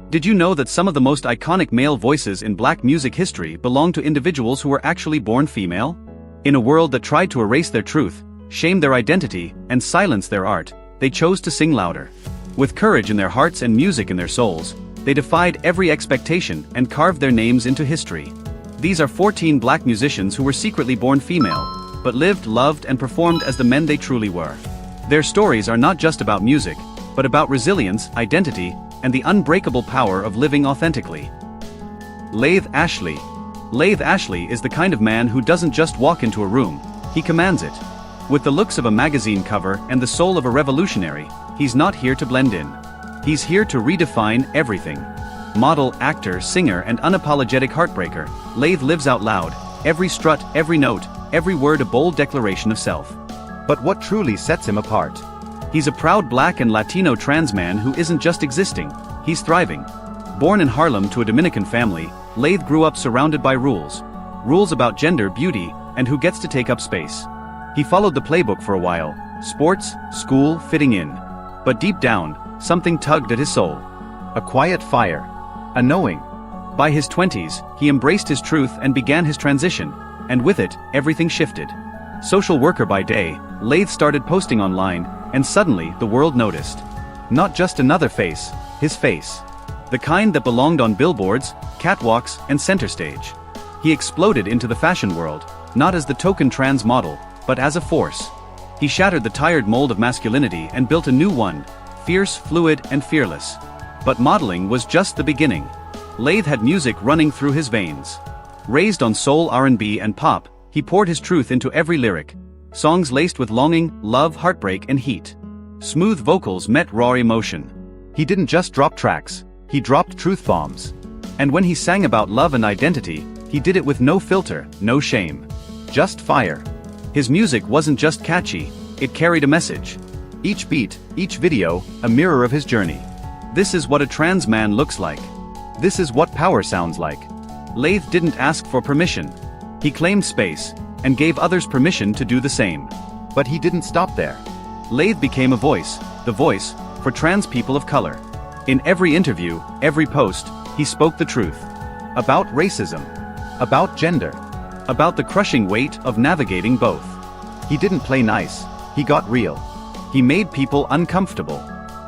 Did you know that some of the most iconic male voices in black music history belong to individuals who were actually born female? In a world that tried to erase their truth, shame their identity, and silence their art, they chose to sing louder. With courage in their hearts and music in their souls, they defied every expectation and carved their names into history. These are 14 black musicians who were secretly born female, but lived, loved, and performed as the men they truly were. Their stories are not just about music, but about resilience, identity, and the unbreakable power of living authentically. Laith Ashley. Laith Ashley is the kind of man who doesn't just walk into a room, he commands it. With the looks of a magazine cover and the soul of a revolutionary, he's not here to blend in. He's here to redefine everything. Model, actor, singer, and unapologetic heartbreaker, Laith lives out loud, every strut, every note, every word a bold declaration of self. But what truly sets him apart? He's a proud black and Latino trans man who isn't just existing, he's thriving. Born in Harlem to a Dominican family, Laith grew up surrounded by rules. Rules about gender, beauty, and who gets to take up space. He followed the playbook for a while: sports, school, fitting in. But deep down, something tugged at his soul. A quiet fire. A knowing. By his 20s, he embraced his truth and began his transition, and with it, everything shifted. Social worker by day, Laith started posting online, and suddenly the world noticed. Not just another face, his face. The kind that belonged on billboards, catwalks, and center stage. He exploded into the fashion world, not as the token trans model, but as a force. He shattered the tired mold of masculinity and built a new one, fierce, fluid, and fearless. But modeling was just the beginning. Laith had music running through his veins. Raised on soul, R&B, and pop, he poured his truth into every lyric. Songs laced with longing, love, heartbreak, and heat. Smooth vocals met raw emotion. He didn't just drop tracks, he dropped truth bombs. And when he sang about love and identity, he did it with no filter, no shame. Just fire. His music wasn't just catchy, it carried a message. Each beat, each video, a mirror of his journey. This is what a trans man looks like. This is what power sounds like. Laith didn't ask for permission. He claimed space, and gave others permission to do the same. But he didn't stop there. Laith became a voice, the voice for trans people of color. In every interview, every post, he spoke the truth. About racism. About gender. About the crushing weight of navigating both. He didn't play nice, he got real. He made people uncomfortable.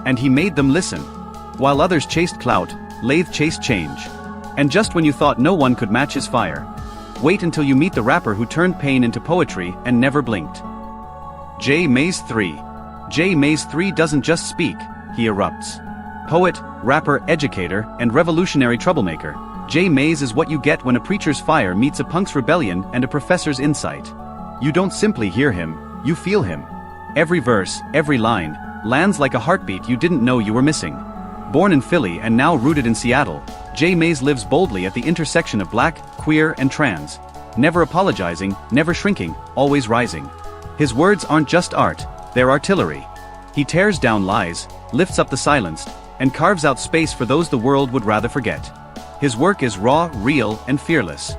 And he made them listen. While others chased clout, Laith chased change. And just when you thought no one could match his fire, wait until you meet the rapper who turned pain into poetry and never blinked. J Maze 3. J Maze 3 doesn't just speak, he erupts. Poet, rapper, educator, and revolutionary troublemaker, J Maze is what you get when a preacher's fire meets a punk's rebellion and a professor's insight. You don't simply hear him, you feel him. Every verse, every line, lands like a heartbeat you didn't know you were missing. Born in Philly and now rooted in Seattle, J Maze lives boldly at the intersection of black, queer, and trans. Never apologizing, never shrinking, always rising. His words aren't just art, they're artillery. He tears down lies, lifts up the silenced, and carves out space for those the world would rather forget. His work is raw, real, and fearless.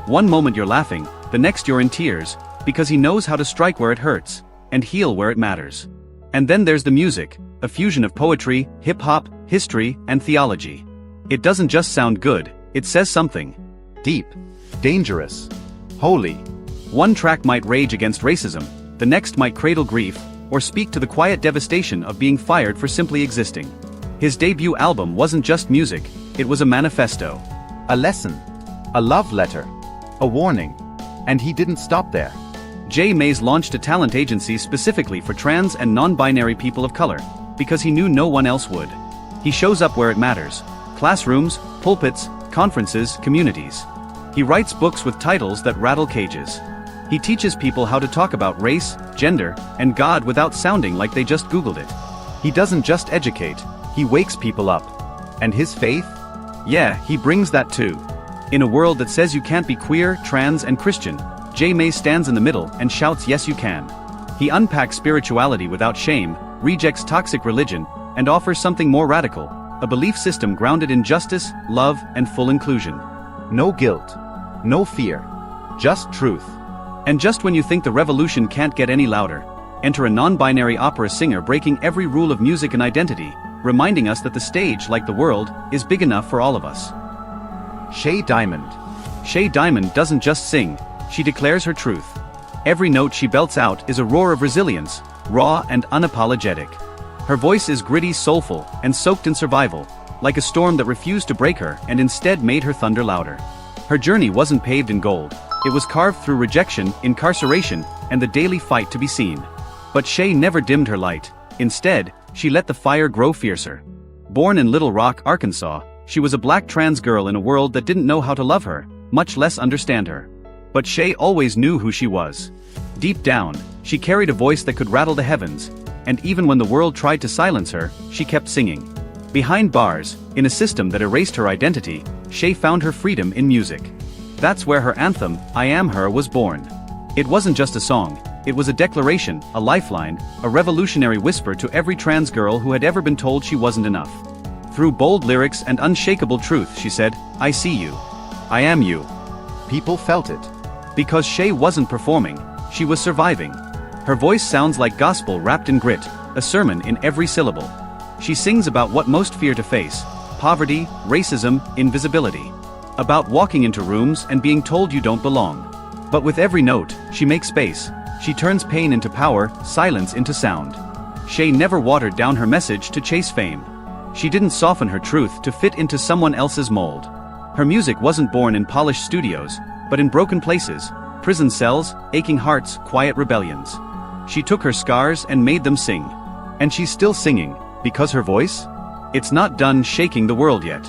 One moment you're laughing, the next you're in tears, because he knows how to strike where it hurts, and heal where it matters. And then there's the music, a fusion of poetry, hip-hop, history, and theology. It doesn't just sound good, it says something. Deep, dangerous, holy. One track might rage against racism, the next might cradle grief, or speak to the quiet devastation of being fired for simply existing. His debut album wasn't just music, it was a manifesto. A lesson. A love letter. A warning. And he didn't stop there. J Maze launched a talent agency specifically for trans and non-binary people of color, because he knew no one else would. He shows up where it matters. Classrooms, pulpits, conferences, communities. He writes books with titles that rattle cages. He teaches people how to talk about race, gender, and God without sounding like they just Googled it. He doesn't just educate, he wakes people up. And his faith? Yeah, he brings that too. In a world that says you can't be queer, trans, and Christian, J Maze stands in the middle and shouts yes you can. He unpacks spirituality without shame, rejects toxic religion, and offers something more radical, a belief system grounded in justice, love, and full inclusion. No guilt. No fear. Just truth. And just when you think the revolution can't get any louder, enter a non-binary opera singer breaking every rule of music and identity, reminding us that the stage, like the world, is big enough for all of us. Shay Diamond. Shay Diamond doesn't just sing, she declares her truth. Every note she belts out is a roar of resilience, raw and unapologetic. Her voice is gritty, soulful, and soaked in survival, like a storm that refused to break her and instead made her thunder louder. Her journey wasn't paved in gold, it was carved through rejection, incarceration, and the daily fight to be seen. But Shay never dimmed her light. Instead, she let the fire grow fiercer. Born in Little Rock, Arkansas, she was a black trans girl in a world that didn't know how to love her, much less understand her. But Shay always knew who she was. Deep down, she carried a voice that could rattle the heavens, and even when the world tried to silence her, she kept singing. Behind bars, in a system that erased her identity, Shay found her freedom in music. That's where her anthem, I Am Her, was born. It wasn't just a song, it was a declaration, a lifeline, a revolutionary whisper to every trans girl who had ever been told she wasn't enough. Through bold lyrics and unshakable truth, she said, I see you. I am you. People felt it. Because Shay wasn't performing, she was surviving. Her voice sounds like gospel wrapped in grit, a sermon in every syllable. She sings about what most fear to face: poverty, racism, invisibility. About walking into rooms and being told you don't belong. But with every note, she makes space. She turns pain into power, silence into sound. Shay never watered down her message to chase fame. She didn't soften her truth to fit into someone else's mold. Her music wasn't born in polished studios, but in broken places, prison cells, aching hearts, quiet rebellions. She took her scars and made them sing. And she's still singing, because her voice? It's not done shaking the world yet.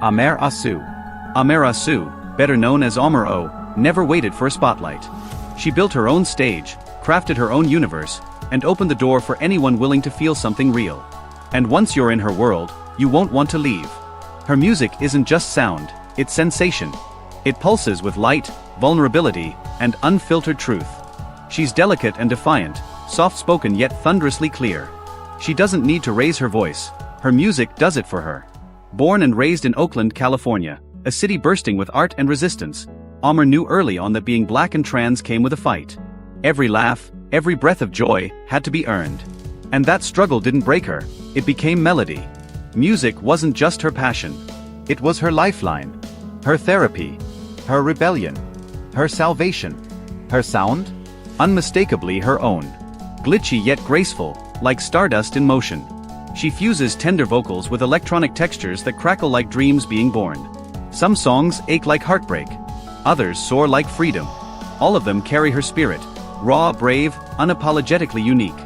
Amer Asu. Amer Asu, better known as Amer O, never waited for a spotlight. She built her own stage, crafted her own universe, and opened the door for anyone willing to feel something real. And once you're in her world, you won't want to leave. Her music isn't just sound, it's sensation. It pulses with light, vulnerability, and unfiltered truth. She's delicate and defiant, soft-spoken yet thunderously clear. She doesn't need to raise her voice, her music does it for her. Born and raised in Oakland, California, a city bursting with art and resistance, Amer knew early on that being black and trans came with a fight. Every laugh, every breath of joy, had to be earned. And that struggle didn't break her, it became melody. Music wasn't just her passion. It was her lifeline, her therapy, her rebellion, her salvation. Her sound? Unmistakably her own. Glitchy yet graceful, like stardust in motion. She fuses tender vocals with electronic textures that crackle like dreams being born. Some songs ache like heartbreak. Others soar like freedom. All of them carry her spirit, raw, brave, unapologetically unique.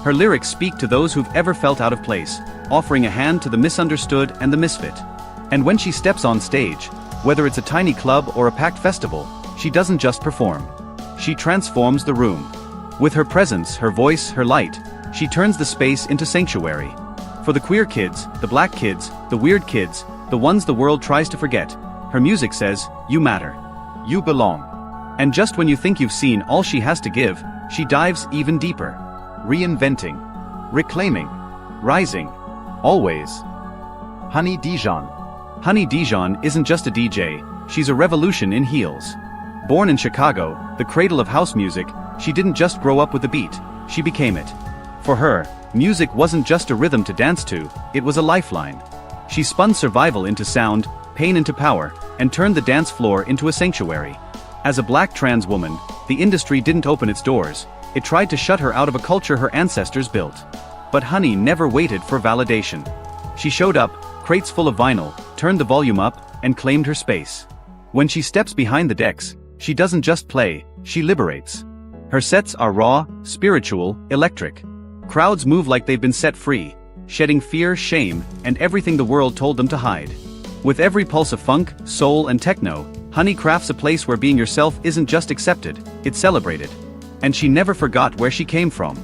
Her lyrics speak to those who've ever felt out of place, offering a hand to the misunderstood and the misfit. And when she steps on stage, whether it's a tiny club or a packed festival, she doesn't just perform. She transforms the room. With her presence, her voice, her light, she turns the space into sanctuary. For the queer kids, the black kids, the weird kids, the ones the world tries to forget, her music says, you matter. You belong. And just when you think you've seen all she has to give, she dives even deeper. Reinventing. Reclaiming. Rising. Always. Honey Dijon. Honey Dijon isn't just a DJ, she's a revolution in heels. Born in Chicago, the cradle of house music, she didn't just grow up with the beat, she became it. For her, music wasn't just a rhythm to dance to, it was a lifeline. She spun survival into sound, pain into power, and turned the dance floor into a sanctuary. As a black trans woman, the industry didn't open its doors, it tried to shut her out of a culture her ancestors built. But Honey never waited for validation. She showed up, crates full of vinyl, turned the volume up, and claimed her space. When she steps behind the decks, she doesn't just play, she liberates. Her sets are raw, spiritual, electric. Crowds move like they've been set free, shedding fear, shame, and everything the world told them to hide. With every pulse of funk, soul, and techno, Honey crafts a place where being yourself isn't just accepted, it's celebrated. And she never forgot where she came from.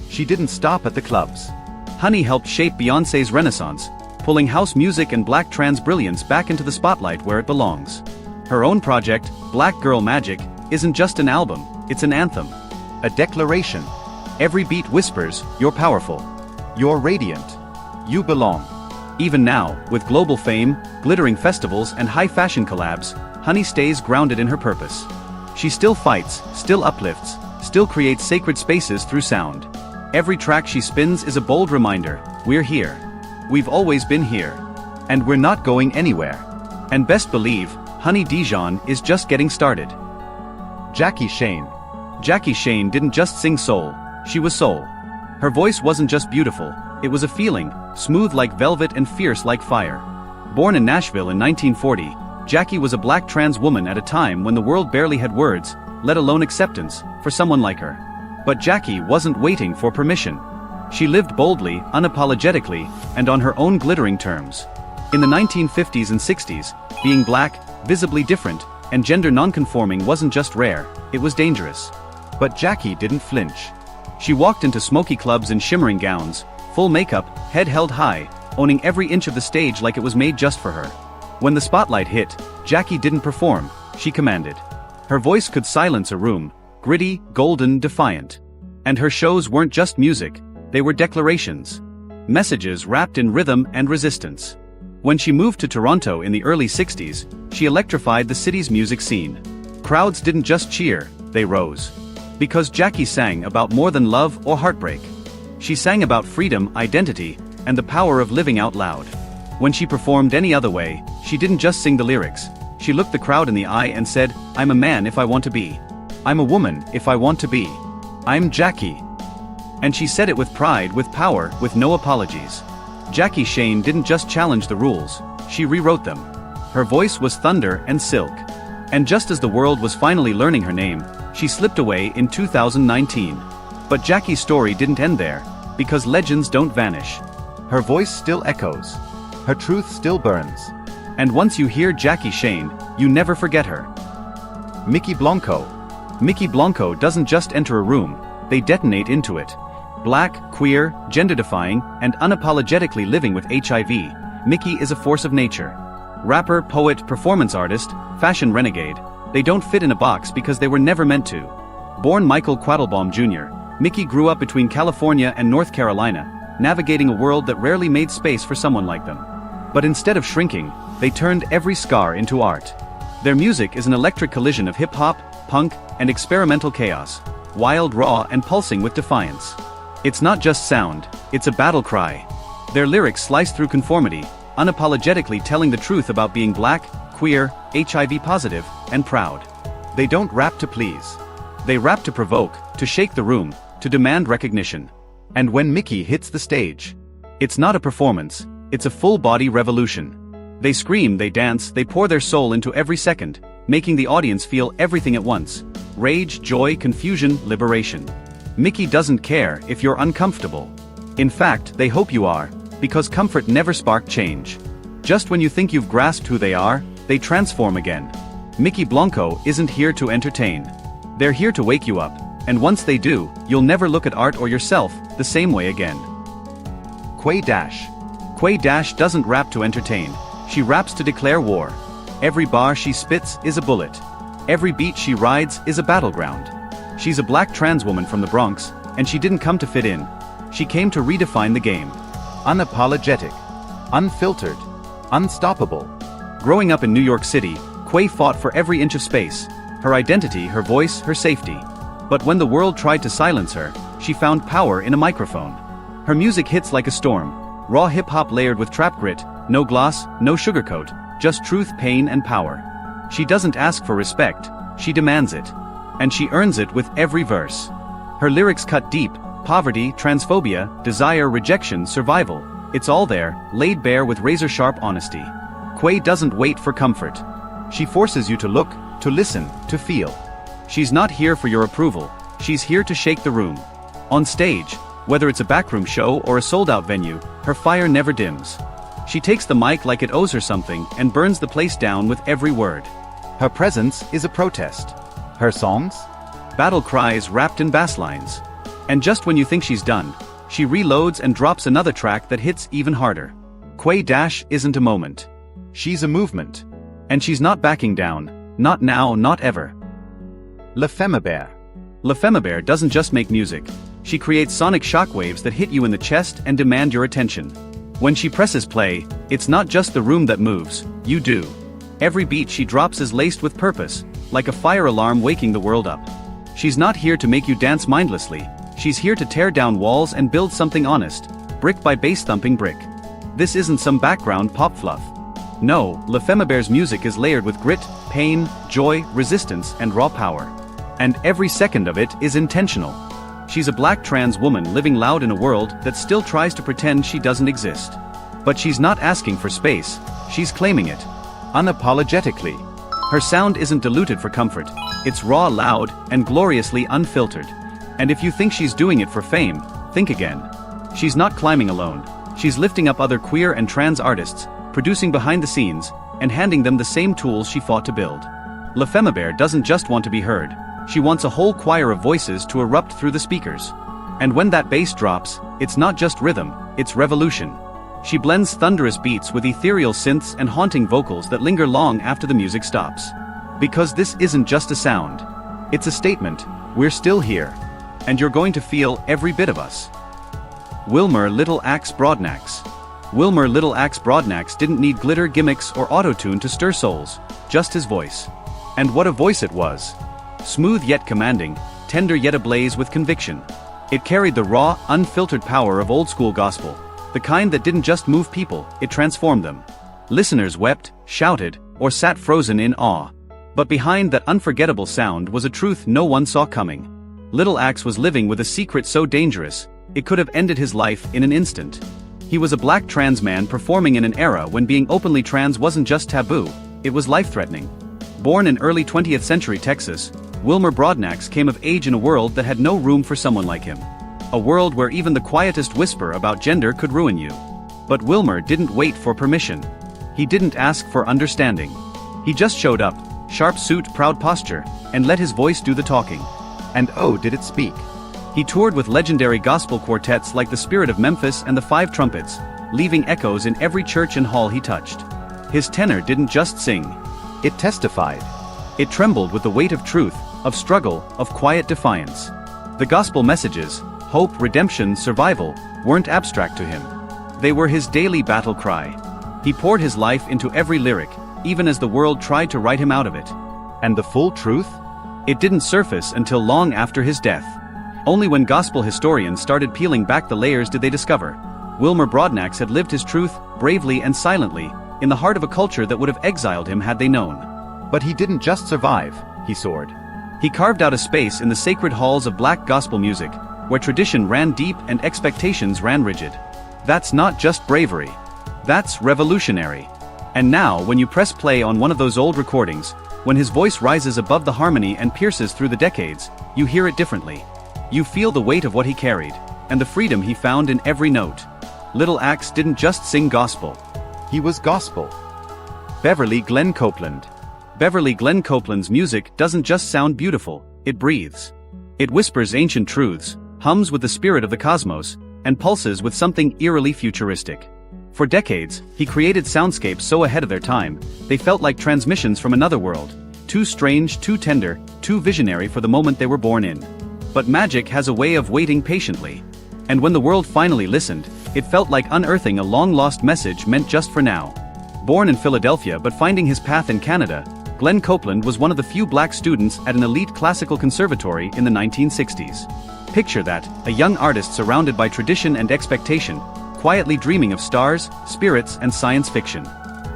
She didn't stop at the clubs. Honey helped shape Beyoncé's renaissance, pulling house music and black trans brilliance back into the spotlight where it belongs. Her own project, Black Girl Magic, isn't just an album, it's an anthem. A declaration. Every beat whispers, you're powerful. You're radiant. You belong. Even now, with global fame, glittering festivals, and high fashion collabs, Honey stays grounded in her purpose. She still fights, still uplifts, still creates sacred spaces through sound. Every track she spins is a bold reminder, we're here. we've always been here. And we're not going anywhere. And best believe, Honey Dijon is just getting started. Jackie Shane. Jackie Shane didn't just sing soul, she was soul. Her voice wasn't just beautiful, it was a feeling, smooth like velvet and fierce like fire. Born in Nashville in 1940, Jackie was a black trans woman at a time when the world barely had words, let alone acceptance, for someone like her. But Jackie wasn't waiting for permission. She lived boldly, unapologetically, and on her own glittering terms. In the 1950s and 60s, being black, visibly different, and gender nonconforming wasn't just rare, it was dangerous. But Jackie didn't flinch. She walked into smoky clubs in shimmering gowns, full makeup, head held high, owning every inch of the stage like it was made just for her. When the spotlight hit, Jackie didn't perform, she commanded. Her voice could silence a room, gritty, golden, defiant. And her shows weren't just music, they were declarations. Messages wrapped in rhythm and resistance. When she moved to Toronto in the early 60s, she electrified the city's music scene. Crowds didn't just cheer, they rose. Because Jackie sang about more than love or heartbreak. She sang about freedom, identity, and the power of living out loud. When she performed any other way, she didn't just sing the lyrics. She looked the crowd in the eye and said, "I'm a man if I want to be. I'm a woman if I want to be. I'm Jackie." And she said it with pride, with power, with no apologies. Jackie Shane didn't just challenge the rules, she rewrote them. Her voice was thunder and silk. And just as the world was finally learning her name, she slipped away in 2019. But Jackie's story didn't end there, because legends don't vanish. Her voice still echoes. Her truth still burns. And once you hear Jackie Shane, you never forget her. Mickey Blanco. Mickey Blanco doesn't just enter a room, they detonate into it. Black, queer, gender-defying, and unapologetically living with HIV, Mickey is a force of nature. Rapper, poet, performance artist, fashion renegade, they don't fit in a box because they were never meant to. Born Michael Quattlebaum Jr., Mickey grew up between California and North Carolina, navigating a world that rarely made space for someone like them. But instead of shrinking, they turned every scar into art. Their music is an electric collision of hip-hop, punk, and experimental chaos, wild, raw, and pulsing with defiance. It's not just sound, it's a battle cry. Their lyrics slice through conformity, unapologetically telling the truth about being black, queer, HIV positive, and proud. They don't rap to please. They rap to provoke, to shake the room, to demand recognition. And when Mickey hits the stage, it's not a performance, it's a full-body revolution. They scream, they dance, they pour their soul into every second, making the audience feel everything at once. Rage, joy, confusion, liberation. Mickey doesn't care if you're uncomfortable. In fact, they hope you are, because comfort never sparked change. Just when you think you've grasped who they are, they transform again. Mickey Blanco isn't here to entertain. They're here to wake you up, and once they do, you'll never look at art or yourself the same way again. Quay Dash. Quay Dash doesn't rap to entertain, she raps to declare war. Every bar she spits is a bullet. Every beat she rides is a battleground. She's a black trans woman from the Bronx, and she didn't come to fit in. She came to redefine the game. Unapologetic. Unfiltered. Unstoppable. Growing up in New York City, Quay fought for every inch of space. Her identity, her voice, her safety. But when the world tried to silence her, she found power in a microphone. Her music hits like a storm. Raw hip-hop layered with trap grit, no gloss, no sugarcoat, just truth, pain, and power. She doesn't ask for respect, she demands it. And she earns it with every verse. Her lyrics cut deep: poverty, transphobia, desire, rejection, survival. It's all there, laid bare with razor-sharp honesty. Quay doesn't wait for comfort. She forces you to look, to listen, to feel. She's not here for your approval, she's here to shake the room. On stage, whether it's a backroom show or a sold-out venue, her fire never dims. She takes the mic like it owes her something and burns the place down with every word. Her presence is a protest. Her songs? Battle cries wrapped in bass lines. And just when you think she's done, she reloads and drops another track that hits even harder. Quay Dash isn't a moment. She's a movement. And she's not backing down, not now, not ever. L'Ephémère. L'Ephémère doesn't just make music. She creates sonic shockwaves that hit you in the chest and demand your attention. When she presses play, it's not just the room that moves, you do. Every beat she drops is laced with purpose, like a fire alarm waking the world up. She's not here to make you dance mindlessly, she's here to tear down walls and build something honest, brick by bass thumping brick. This isn't some background pop fluff. No, Lefemibere's music is layered with grit, pain, joy, resistance, and raw power. And every second of it is intentional. She's a black trans woman living loud in a world that still tries to pretend she doesn't exist. But she's not asking for space, she's claiming it. Unapologetically. Her sound isn't diluted for comfort, it's raw, loud, and gloriously unfiltered. And if you think she's doing it for fame, think again. She's not climbing alone, she's lifting up other queer and trans artists, producing behind the scenes, and handing them the same tools she fought to build. Lefemibere doesn't just want to be heard, she wants a whole choir of voices to erupt through the speakers. And when that bass drops, it's not just rhythm, it's revolution. She blends thunderous beats with ethereal synths and haunting vocals that linger long after the music stops. Because this isn't just a sound. It's a statement, we're still here. And you're going to feel every bit of us. Wilmer Little Axe Broadnax. Wilmer Little Axe Broadnax didn't need glitter, gimmicks, or auto-tune to stir souls, just his voice. And what a voice it was. Smooth yet commanding, tender yet ablaze with conviction. It carried the raw, unfiltered power of old-school gospel, the kind that didn't just move people, it transformed them. Listeners wept, shouted, or sat frozen in awe. But behind that unforgettable sound was a truth no one saw coming. Little Axe was living with a secret so dangerous, it could have ended his life in an instant. He was a black trans man performing in an era when being openly trans wasn't just taboo, it was life-threatening. Born in early 20th century Texas, Wilmer Broadnax came of age in a world that had no room for someone like him. A world where even the quietest whisper about gender could ruin you. But Wilmer didn't wait for permission. He didn't ask for understanding. He just showed up, sharp suit, proud posture, and let his voice do the talking. And oh, did it speak. He toured with legendary gospel quartets like the Spirit of Memphis and the Five Trumpets, leaving echoes in every church and hall he touched. His tenor didn't just sing. It testified. It trembled with the weight of truth, of struggle, of quiet defiance. The gospel messages, hope, redemption, survival, weren't abstract to him. They were his daily battle cry. He poured his life into every lyric, even as the world tried to write him out of it. And the full truth? It didn't surface until long after his death. Only when gospel historians started peeling back the layers did they discover Wilmer Broadnax had lived his truth, bravely and silently, in the heart of a culture that would have exiled him had they known. But he didn't just survive, he soared. He carved out a space in the sacred halls of black gospel music, where tradition ran deep and expectations ran rigid. That's not just bravery. That's revolutionary. And now, when you press play on one of those old recordings, when his voice rises above the harmony and pierces through the decades, you hear it differently. You feel the weight of what he carried, and the freedom he found in every note. Little Axe didn't just sing gospel. He was gospel. Beverly Glenn Copeland. Beverly Glenn Copeland's music doesn't just sound beautiful, it breathes. It whispers ancient truths, hums with the spirit of the cosmos, and pulses with something eerily futuristic. For decades, he created soundscapes so ahead of their time, they felt like transmissions from another world, too strange, too tender, too visionary for the moment they were born in. But magic has a way of waiting patiently. And when the world finally listened, it felt like unearthing a long-lost message meant just for now. Born in Philadelphia but finding his path in Canada, Glenn Copeland was one of the few black students at an elite classical conservatory in the 1960s. Picture that, a young artist surrounded by tradition and expectation, quietly dreaming of stars, spirits, and science fiction.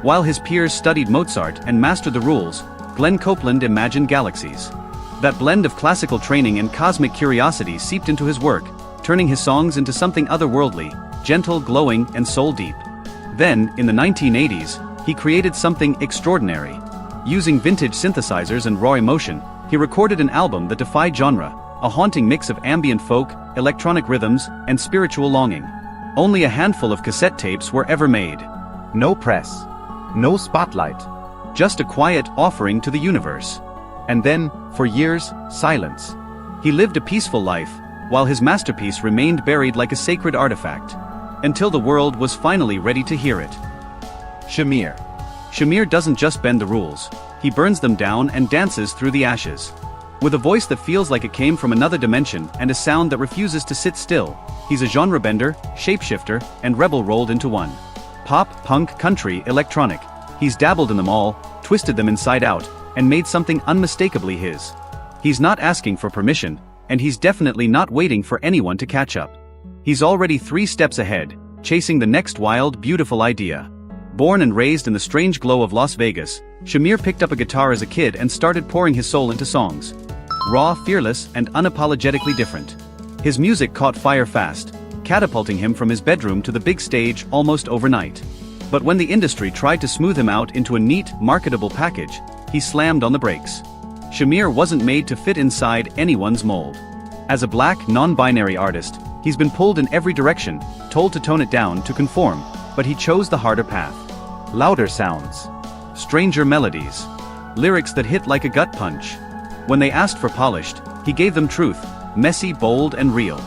While his peers studied Mozart and mastered the rules, Glenn Copeland imagined galaxies. That blend of classical training and cosmic curiosity seeped into his work, turning his songs into something otherworldly, gentle, glowing, and soul-deep. Then, in the 1980s, he created something extraordinary. Using vintage synthesizers and raw emotion, he recorded an album that defied genre, a haunting mix of ambient folk, electronic rhythms, and spiritual longing. Only a handful of cassette tapes were ever made. No press. No spotlight. Just a quiet offering to the universe. And then, for years, silence. He lived a peaceful life, while his masterpiece remained buried like a sacred artifact. Until the world was finally ready to hear it. Shamir. Shamir doesn't just bend the rules, he burns them down and dances through the ashes. With a voice that feels like it came from another dimension and a sound that refuses to sit still, he's a genre bender, shapeshifter, and rebel rolled into one. Pop, punk, country, electronic. He's dabbled in them all, twisted them inside out, and made something unmistakably his. He's not asking for permission, and he's definitely not waiting for anyone to catch up. He's already 3 steps ahead, chasing the next wild, beautiful idea. Born and raised in the strange glow of Las Vegas, Shamir picked up a guitar as a kid and started pouring his soul into songs. Raw, fearless, and unapologetically different. His music caught fire fast, catapulting him from his bedroom to the big stage almost overnight. But when the industry tried to smooth him out into a neat, marketable package, he slammed on the brakes. Shamir wasn't made to fit inside anyone's mold. As a black, non-binary artist, he's been pulled in every direction, told to tone it down to conform, but he chose the harder path. Louder sounds. Stranger melodies. Lyrics that hit like a gut punch. When they asked for polished, he gave them truth, messy, bold, and real.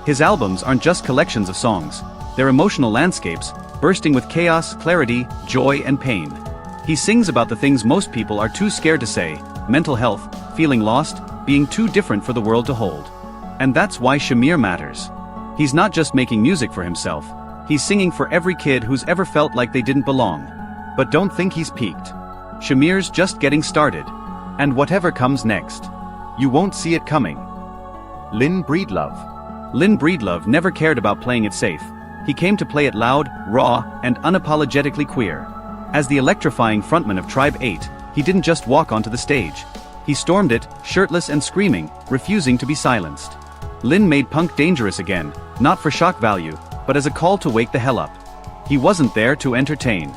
His albums aren't just collections of songs, they're emotional landscapes, bursting with chaos, clarity, joy, and pain. He sings about the things most people are too scared to say: mental health, feeling lost, being too different for the world to hold. And that's why Shamir matters. He's not just making music for himself, he's singing for every kid who's ever felt like they didn't belong. But don't think he's peaked. Shamir's just getting started. And whatever comes next, you won't see it coming. Lynn Breedlove. Lynn Breedlove never cared about playing it safe. He came to play it loud, raw, and unapologetically queer. As the electrifying frontman of Tribe 8, he didn't just walk onto the stage. He stormed it, shirtless and screaming, refusing to be silenced. Lynn made punk dangerous again, not for shock value, but as a call to wake the hell up. He wasn't there to entertain.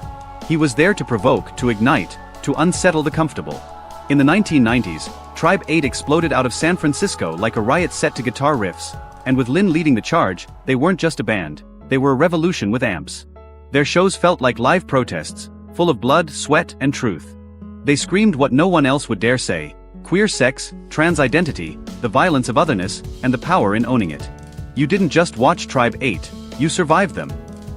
He was there to provoke, to ignite, to unsettle the comfortable. In the 1990s, Tribe 8 exploded out of San Francisco like a riot set to guitar riffs, and with Lynn leading the charge, they weren't just a band, they were a revolution with amps. Their shows felt like live protests, full of blood, sweat, and truth. They screamed what no one else would dare say: queer sex, trans identity, the violence of otherness, and the power in owning it. You didn't just watch Tribe 8, you survived them.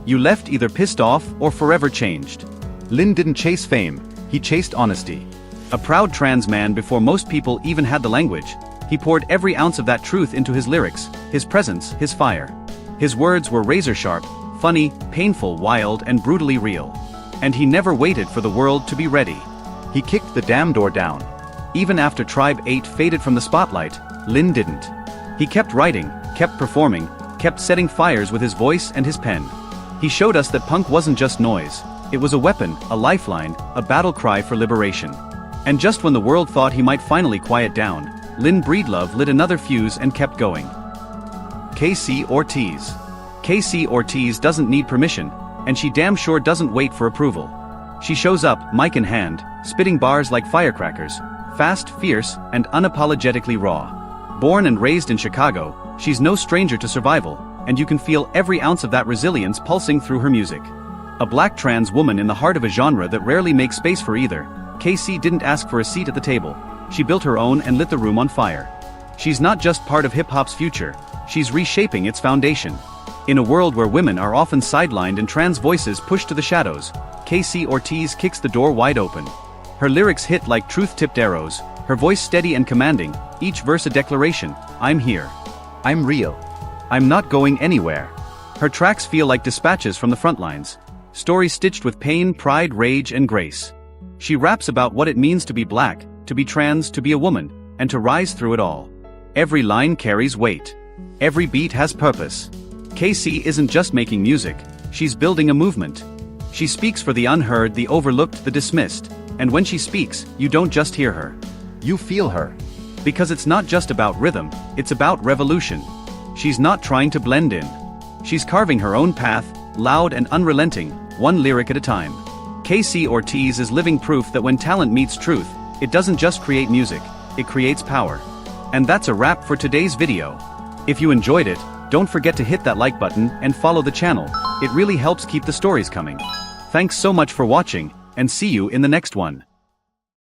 You left either pissed off or forever changed. Lynn didn't chase fame, he chased honesty. A proud trans man before most people even had the language, he poured every ounce of that truth into his lyrics, his presence, his fire. His words were razor-sharp, funny, painful, wild, and brutally real. And he never waited for the world to be ready. He kicked the damn door down. Even after Tribe 8 faded from the spotlight, Lynn didn't. He kept writing, kept performing, kept setting fires with his voice and his pen. He showed us that punk wasn't just noise. It was a weapon, a lifeline, a battle cry for liberation. And just when the world thought he might finally quiet down, Lynn Breedlove lit another fuse and kept going. KC Ortiz. KC Ortiz doesn't need permission, and she damn sure doesn't wait for approval. She shows up, mic in hand, spitting bars like firecrackers, fast, fierce, and unapologetically raw. Born and raised in Chicago, she's no stranger to survival, and you can feel every ounce of that resilience pulsing through her music. A black trans woman in the heart of a genre that rarely makes space for either, KC didn't ask for a seat at the table. She built her own and lit the room on fire. She's not just part of hip-hop's future, she's reshaping its foundation. In a world where women are often sidelined and trans voices pushed to the shadows, KC Ortiz kicks the door wide open. Her lyrics hit like truth-tipped arrows, her voice steady and commanding, each verse a declaration: I'm here. I'm real. I'm not going anywhere. Her tracks feel like dispatches from the front lines. Stories stitched with pain, pride, rage, and grace. She raps about what it means to be black, to be trans, to be a woman, and to rise through it all. Every line carries weight. Every beat has purpose. KC isn't just making music, she's building a movement. She speaks for the unheard, the overlooked, the dismissed, and when she speaks, you don't just hear her. You feel her. Because it's not just about rhythm, it's about revolution. She's not trying to blend in. She's carving her own path, loud and unrelenting, one lyric at a time. KC Ortiz is living proof that when talent meets truth, it doesn't just create music, it creates power. And that's a wrap for today's video. If you enjoyed it, don't forget to hit that like button and follow the channel. It really helps keep the stories coming. Thanks so much for watching, and see you in the next one.